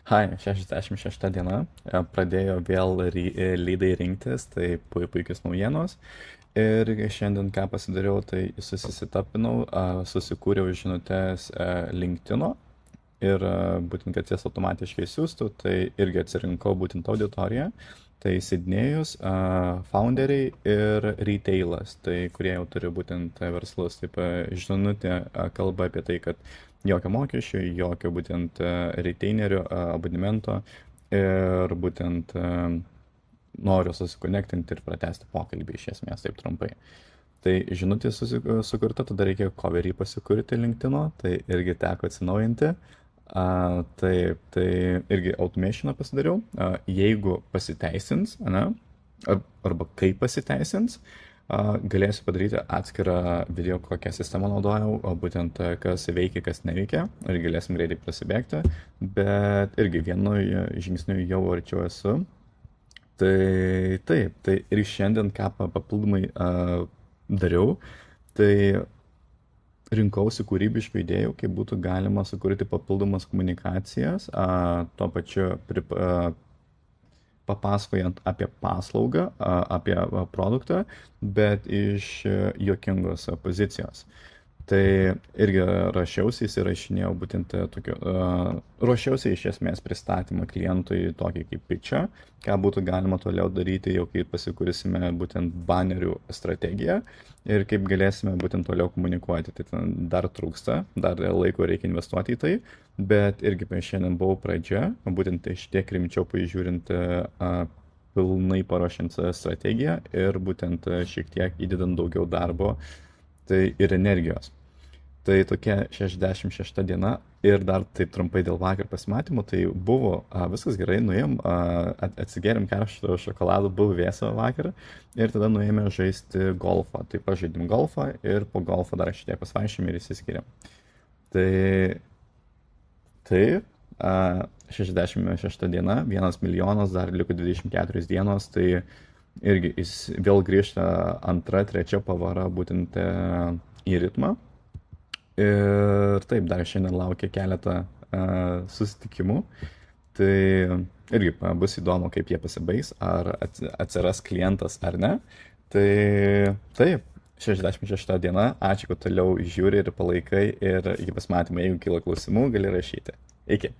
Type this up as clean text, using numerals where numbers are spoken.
Hai, 66 diena, pradėjo vėl lydai rinktis, tai puikios naujienos. Ir šiandien ką pasidariau, tai susisitapinau, susikūriau žinutės LinkedIn'o ir būtent, kad jas automatiškai siūstų, tai irgi atsirinkau būtent auditoriją. Tai Sidnėjus, founderiai ir retailas, tai kurie jau turi būtent verslus. Taip, žinutė kalba apie tai, kad jokio mokesčio, jokio būtent retainerio, abonemento ir būtent noriu susikonektinti ir pratesti pokalbį iš esmės taip trumpai. Tai žinutė sukurta, tada reikia coverį pasikurti LinkedIn'o, tai irgi teko atsinaujinti. Taip, tai irgi automationą pasidariau. Jeigu pasiteisins, ne, arba kaip pasiteisins, galėsiu padaryti atskirą video, kokią sistemą naudojau, o būtent kas veikia, kas neveikia, ir galėsim greitai prasibėgti, bet irgi vienu žingsniu jau arčiau esu. Tai taip, tai ir šiandien ką papildomai dariau, tai rinkausi kūrybiškų idėjų, kaip būtų galima sukurti papildomas komunikacijas, tuo pačiu papasakojant apie paslaugą, apie produktą, bet iš juokingos pozicijos. Tai irgi rašiausi, įsirašinėjau būtent tokiu, ruošiausi iš esmės pristatymą klientui tokį kaip pitchą, ką būtų galima toliau daryti, jau kai pasikursime būtent banerių strategiją ir kaip galėsime būtent toliau komunikuoti. Tai ten dar trūksta, dar laiko reikia investuoti į tai, bet irgi šiandien buvau pradžia, būtent iš tiek rimčiau pažiūrint pilnai paruošiant strategiją ir būtent šiek tiek įdedant daugiau darbo tai ir energijos. Tai tokia 66 diena ir dar taip trumpai dėl vakar pasimatymų, tai buvo viskas gerai, nuėjom, atsigėrėm karšto šokolado, buvo vėsa vakar ir tada nuėjome žaisti golfą. Tai pažaidėm golfą ir po golfo dar šiek tiek pasvaišėm ir įsiskiriam. Tai taip, 66 diena, 1 milijonas, dar liko 24 dienos, tai irgi jis vėl grįžta antra, trečia pavara būtent į ritmą. Ir taip, dar šiandien laukia keletą susitikimų. Tai irgi bus įdomu, kaip jie pasibaigs, ar atsiras klientas ar ne. Tai taip, 66 diena, ačiū, kad toliau žiūri ir palaikai ir iki pasimatymo, jeigu kyla klausimų, gali rašyti. Iki.